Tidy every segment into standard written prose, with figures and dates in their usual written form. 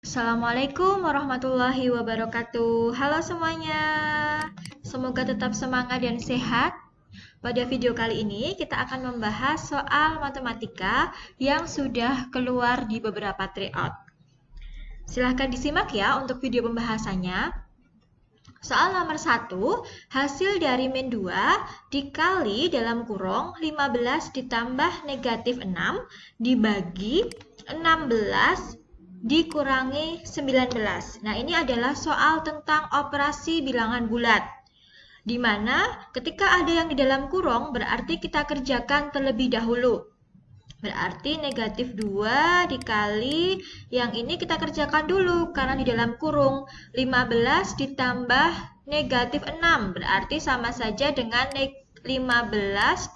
Assalamualaikum warahmatullahi wabarakatuh. Halo semuanya, semoga tetap semangat dan sehat. Pada video kali ini kita akan membahas soal matematika yang sudah keluar di beberapa tryout. Silahkan disimak ya untuk video pembahasannya. Soal nomor 1, hasil dari min 2 dikali dalam kurung 15 ditambah negatif 6 dibagi 16 dikurangi 19. Nah, ini adalah soal tentang operasi bilangan bulat. Di mana ketika ada yang di dalam kurung berarti kita kerjakan terlebih dahulu. Berarti negatif 2 dikali yang ini kita kerjakan dulu karena di dalam kurung 15 ditambah negatif 6 berarti sama saja dengan 15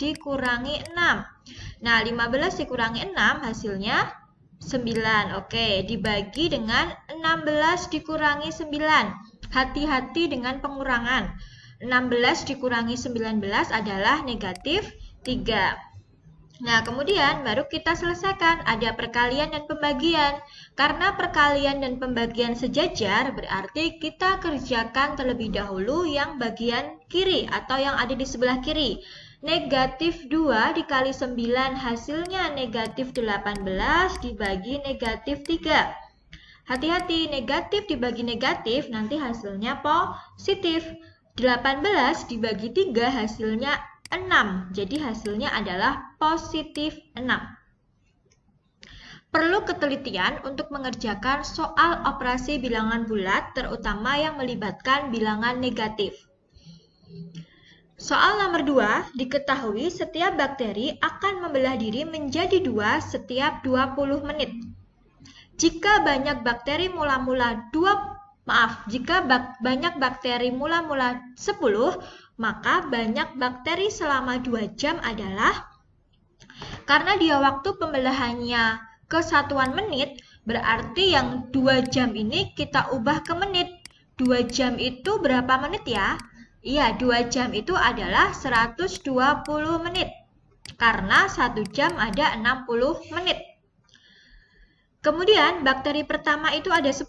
dikurangi 6. Nah, 15 dikurangi 6 hasilnya 9. Oke, dibagi dengan 16 dikurangi 9. Hati-hati dengan pengurangan. 16 dikurangi 19 adalah negatif 3. Nah, kemudian baru kita selesaikan ada perkalian dan pembagian. Karena perkalian dan pembagian sejajar, berarti kita kerjakan terlebih dahulu yang bagian kiri atau yang ada di sebelah kiri. Negatif 2 dikali 9 hasilnya negatif 18 dibagi negatif 3. Hati-hati, negatif dibagi negatif nanti hasilnya positif. 18 dibagi 3 hasilnya 6. Jadi hasilnya adalah positif 6. Perlu ketelitian untuk mengerjakan soal operasi bilangan bulat, terutama yang melibatkan bilangan negatif. Soal nomor 2, diketahui setiap bakteri akan membelah diri menjadi 2 setiap 20 menit. Jika banyak bakteri mula-mula 10, maka banyak bakteri selama 2 jam adalah, karena dia waktu pembelahannya kesatuan menit, berarti yang 2 jam ini kita ubah ke menit. 2 jam itu berapa menit ya? Iya, 2 jam itu adalah 120 menit. Karena 1 jam ada 60 menit. Kemudian bakteri pertama itu ada 10.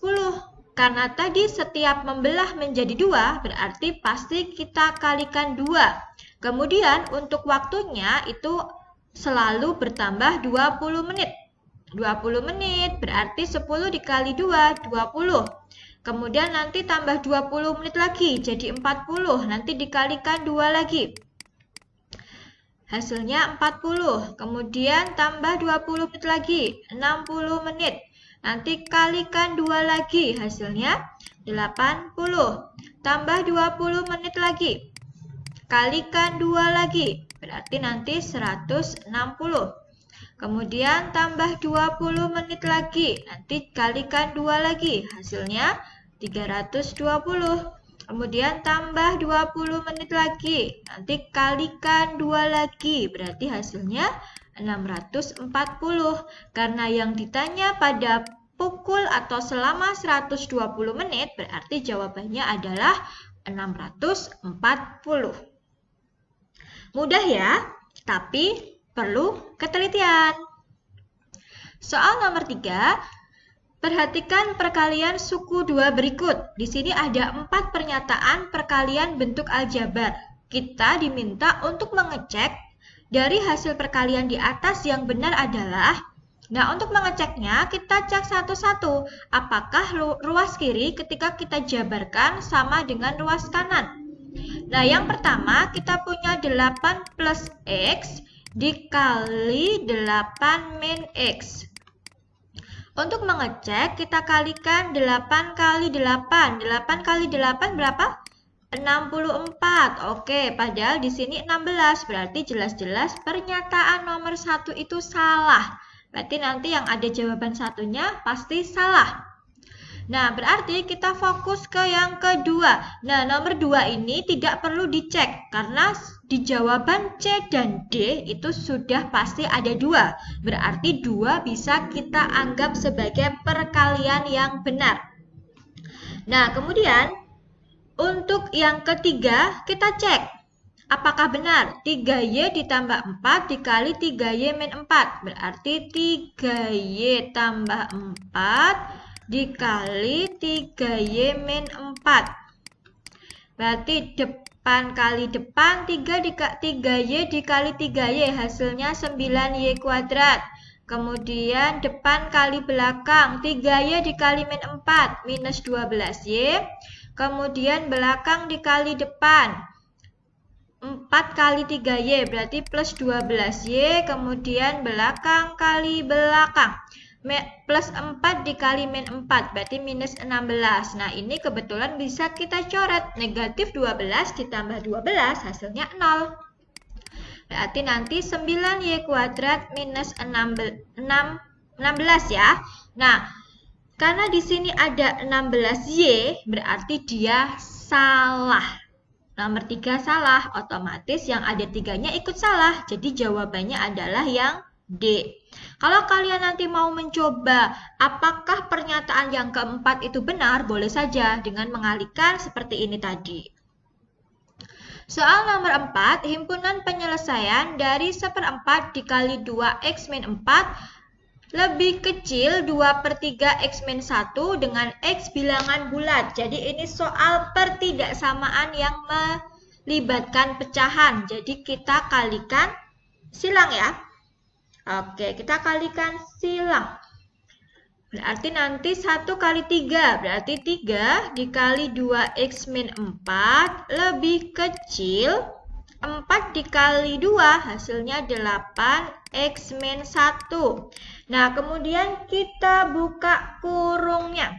Karena tadi setiap membelah menjadi 2, berarti pasti kita kalikan 2. Kemudian untuk waktunya itu selalu bertambah 20 menit. 20 menit berarti 10 dikali 2, 20. Kemudian nanti tambah 20 menit lagi, jadi 40. Nanti dikalikan 2 lagi. Hasilnya 40. Kemudian tambah 20 menit lagi, 60 menit. Nanti kalikan 2 lagi, hasilnya 80. Tambah 20 menit lagi. Kalikan 2 lagi, berarti nanti 160. Kemudian tambah 20 menit lagi, nanti kalikan 2 lagi, hasilnya 320. Kemudian tambah 20 menit lagi, nanti kalikan 2 lagi, berarti hasilnya 640. Karena yang ditanya pada pukul atau selama 120 menit, berarti jawabannya adalah 640. Mudah ya, tapi perlu ketelitian. Soal nomor 3, perhatikan perkalian suku 2 berikut. Di sini ada 4 pernyataan perkalian bentuk aljabar. Kita diminta untuk mengecek dari hasil perkalian di atas yang benar adalah, nah untuk mengeceknya kita cek satu-satu. Apakah ruas kiri ketika kita jabarkan sama dengan ruas kanan? Nah yang pertama kita punya 8 plus X dikali 8 min X. Untuk mengecek kita kalikan 8 kali 8. 8 kali 8 berapa? 64. Oke, padahal di sini 16. Berarti jelas-jelas pernyataan nomor 1 itu salah. Berarti nanti yang ada jawaban satunya pasti salah. Nah, berarti kita fokus ke yang kedua. Nah, nomor 2 ini tidak perlu dicek karena di jawaban C dan D itu sudah pasti ada 2. Berarti 2 bisa kita anggap sebagai perkalian yang benar. Nah, kemudian untuk yang ketiga kita cek apakah benar 3Y ditambah 4 dikali 3Y min 4. Berarti 3Y tambah 4 dikali 3Y min 4. Berarti depan kali depan 3Y dikali 3Y hasilnya 9Y kuadrat. Kemudian depan kali belakang 3Y dikali min 4 minus 12Y. Kemudian belakang dikali depan 4 kali 3Y berarti plus 12Y. Kemudian belakang kali belakang plus 4 dikali min 4 berarti minus 16. Nah ini kebetulan bisa kita coret. Negatif 12 ditambah 12 hasilnya 0. Berarti nanti 9Y kuadrat minus 16 ya. Nah karena di sini ada 16Y berarti dia salah. Nomor 3 salah, otomatis yang ada 3-nya ikut salah. Jadi jawabannya adalah yang D. Kalau kalian nanti mau mencoba apakah pernyataan yang keempat itu benar, boleh saja dengan mengalihkan seperti ini tadi. Soal nomor 4, himpunan penyelesaian dari 1/4 dikali 2x min 4 lebih kecil 2/3 x min 1 dengan x bilangan bulat. Jadi ini soal pertidaksamaan yang melibatkan pecahan. Jadi kita kalikan silang ya. Oke, kita kalikan silang. Berarti nanti 1 kali 3. Berarti 3 dikali 2x min 4 lebih kecil 4 dikali 2 hasilnya 8x min 1. Nah, kemudian kita buka kurungnya.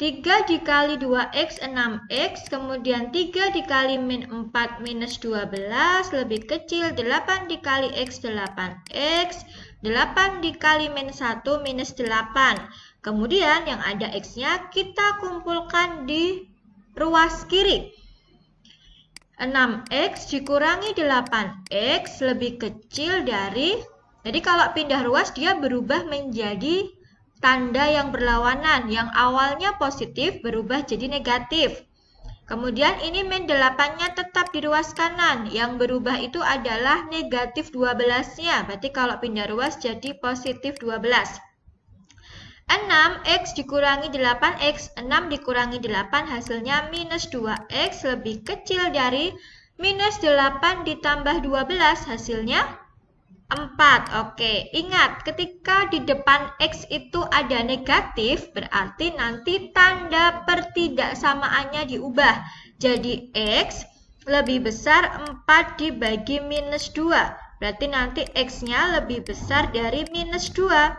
3 dikali 2x 6x, kemudian 3 dikali min 4 minus 12 lebih kecil 8 dikali x 8x, 8 dikali min 1 minus 8. Kemudian yang ada x-nya kita kumpulkan di ruas kiri. 6x dikurangi 8x lebih kecil dari, jadi kalau pindah ruas dia berubah menjadi tanda yang berlawanan, yang awalnya positif berubah jadi negatif. Kemudian ini min 8-nya tetap di ruas kanan, yang berubah itu adalah negatif 12-nya. Berarti kalau pindah ruas jadi positif 12. 6x dikurangi 8x, 6 dikurangi 8 hasilnya minus 2x lebih kecil dari minus 8 ditambah 12 hasilnya 4. Oke, ingat ketika di depan X itu ada negatif, berarti nanti tanda pertidaksamaannya diubah. Jadi X lebih besar 4 dibagi minus 2. Berarti nanti X-nya lebih besar dari minus 2.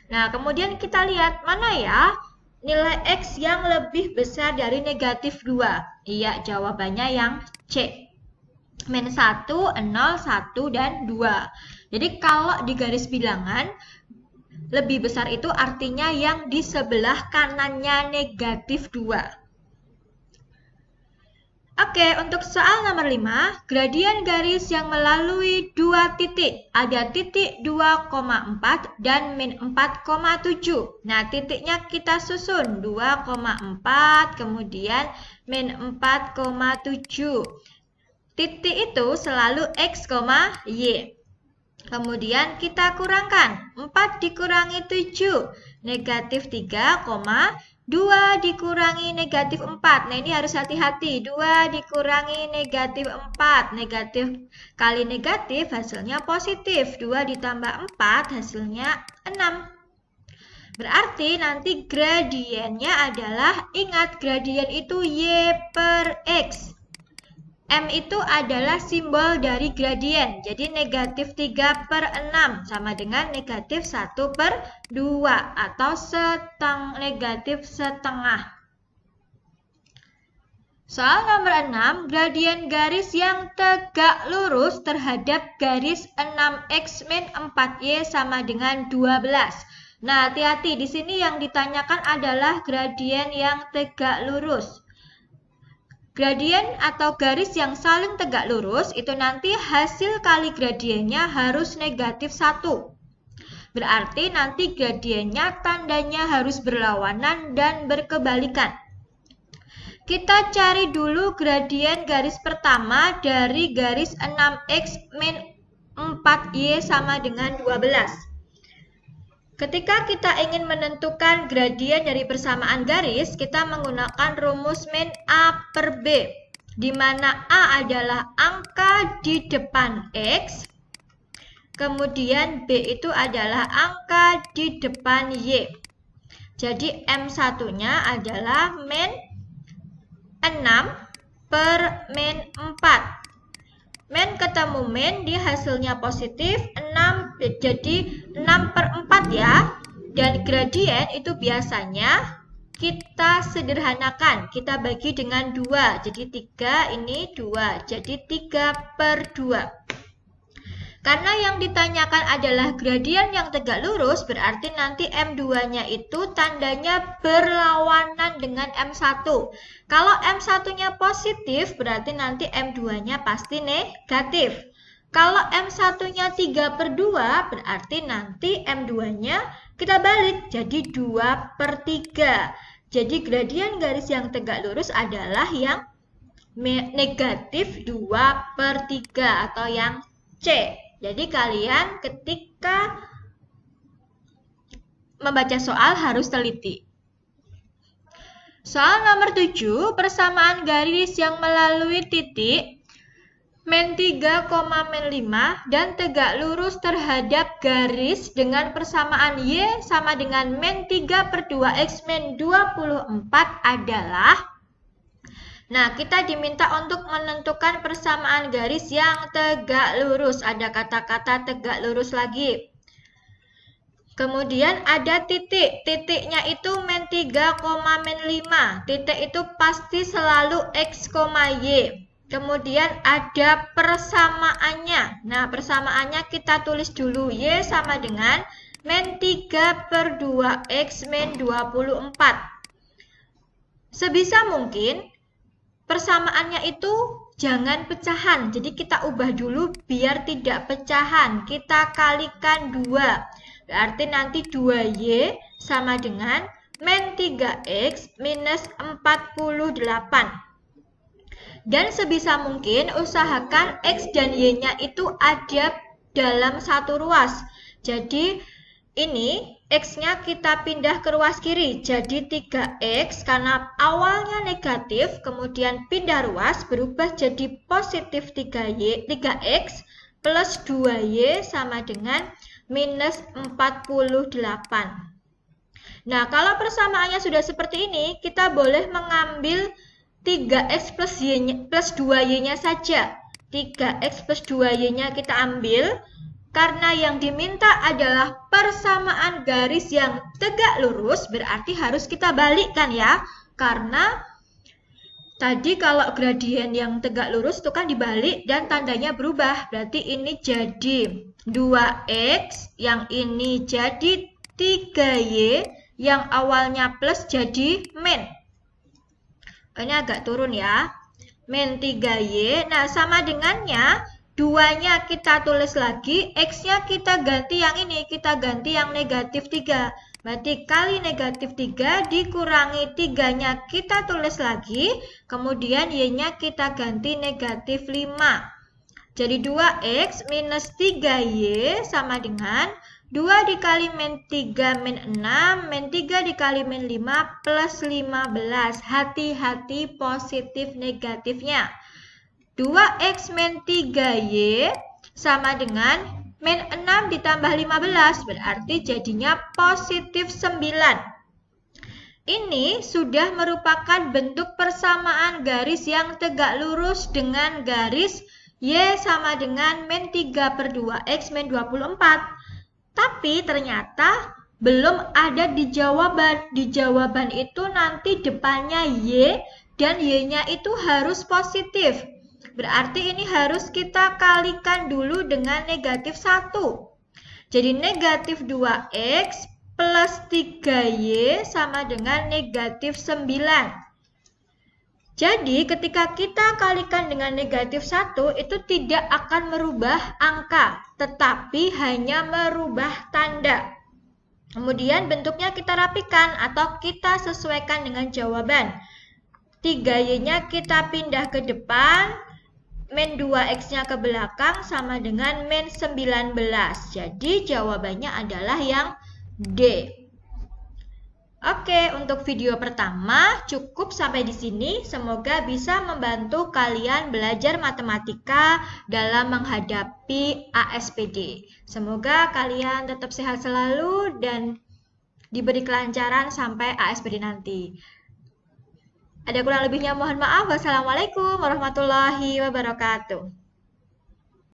Nah, kemudian kita lihat mana ya nilai X yang lebih besar dari negatif 2. Iya, jawabannya yang C. Min 1, 0, 1, dan 2. Jadi kalau di garis bilangan, lebih besar itu artinya yang di sebelah kanannya negatif 2. Oke, untuk soal nomor 5, gradien garis yang melalui 2 titik. Ada titik 2,4 dan min 4,7. Nah, titiknya kita susun 2,4, kemudian min 4,7. Titik itu selalu X, Y. Kemudian kita kurangkan 4 dikurangi 7, negatif 3, 2 dikurangi negatif 4. Nah ini harus hati-hati, 2 dikurangi negatif 4. Negatif kali negatif hasilnya positif, 2 ditambah 4 hasilnya 6. Berarti nanti gradiennya adalah, ingat gradien itu Y per X. M itu adalah simbol dari gradien, jadi negatif 3 per 6 sama dengan negatif 1 per 2 atau negatif setengah. Soal nomor 6, gradien garis yang tegak lurus terhadap garis 6x min 4y sama dengan 12. Nah, hati-hati, di sini yang ditanyakan adalah gradien yang tegak lurus. Gradien atau garis yang saling tegak lurus itu nanti hasil kali gradiennya harus negatif 1. Berarti nanti gradiennya tandanya harus berlawanan dan berkebalikan. Kita cari dulu gradien garis pertama dari garis 6x min 4y sama dengan 12. Ketika kita ingin menentukan gradien dari persamaan garis, kita menggunakan rumus min A per B, di mana A adalah angka di depan X, kemudian B itu adalah angka di depan Y. Jadi M1-nya adalah min 6 per min 4. Min ketemu min, dia hasilnya positif, 6 jadi 6 per 4 ya. Dan gradien itu biasanya kita sederhanakan, kita bagi dengan 2. Jadi 3 ini 2, jadi 3 per 2. Karena yang ditanyakan adalah gradien yang tegak lurus, berarti nanti M2-nya itu tandanya berlawanan dengan M1. Kalau M1-nya positif, berarti nanti M2-nya pasti negatif. Kalau M1-nya 3 per 2, berarti nanti M2-nya kita balik, jadi 2 per 3. Jadi gradien garis yang tegak lurus adalah yang negatif 2 per 3 atau yang C. Jadi kalian ketika membaca soal harus teliti. Soal nomor 7, persamaan garis yang melalui titik min 3, min 5 dan tegak lurus terhadap garis dengan persamaan Y sama dengan min 3 per 2X min 24 adalah. Nah, kita diminta untuk menentukan persamaan garis yang tegak lurus. Ada kata-kata tegak lurus lagi. Kemudian ada titik. Titiknya itu min 3, min 5. Titik itu pasti selalu X, Y. Kemudian ada persamaannya. Nah, persamaannya kita tulis dulu. Y sama dengan min 3 per 2X min 24. Sebisa mungkin persamaannya itu jangan pecahan. Jadi kita ubah dulu biar tidak pecahan. Kita kalikan 2. Berarti nanti 2Y sama dengan min 3X minus 48. Dan sebisa mungkin usahakan X dan Y-nya itu ada dalam satu ruas. Jadi ini X-nya kita pindah ke ruas kiri, jadi 3X karena awalnya negatif, kemudian pindah ruas berubah jadi positif 3X plus 2Y sama dengan minus 48. Nah, kalau persamaannya sudah seperti ini, kita boleh mengambil 3X plus 2Y-nya saja. 3X plus 2Y-nya kita ambil. Karena yang diminta adalah persamaan garis yang tegak lurus, berarti harus kita balikkan ya. Karena tadi kalau gradien yang tegak lurus itu kan dibalik dan tandanya berubah. Berarti ini jadi 2X, yang ini jadi 3Y, yang awalnya plus jadi min. Ini agak turun ya. Min 3Y, nah sama dengannya 2-nya kita tulis lagi, X-nya kita ganti yang ini, kita ganti yang negatif 3. Berarti kali negatif 3 dikurangi 3-nya kita tulis lagi, kemudian Y-nya kita ganti negatif 5. Jadi 2X minus 3Y sama dengan 2 dikali min 3 min 6, min 3 dikali min 5 plus 15. Hati-hati positif negatifnya. 2X min 3Y sama dengan min 6 ditambah 15, berarti jadinya positif 9. Ini sudah merupakan bentuk persamaan garis yang tegak lurus dengan garis Y sama dengan min 3 per 2X min 24. Tapi ternyata belum ada di jawaban. Di jawaban itu nanti depannya Y dan Y-nya itu harus positif. Berarti ini harus kita kalikan dulu dengan negatif 1. Jadi negatif 2X plus 3Y sama dengan negatif 9. Jadi ketika kita kalikan dengan negatif 1 itu tidak akan merubah angka, tetapi hanya merubah tanda. Kemudian bentuknya kita rapikan atau kita sesuaikan dengan jawaban. 3Y-nya kita pindah ke depan, min 2X-nya ke belakang sama dengan min 19. Jadi jawabannya adalah yang D. Oke, untuk video pertama cukup sampai di sini. Semoga bisa membantu kalian belajar matematika dalam menghadapi ASPD. Semoga kalian tetap sehat selalu dan diberi kelancaran sampai ASPD nanti. Ada kurang lebihnya mohon maaf. Wassalamualaikum warahmatullahi wabarakatuh.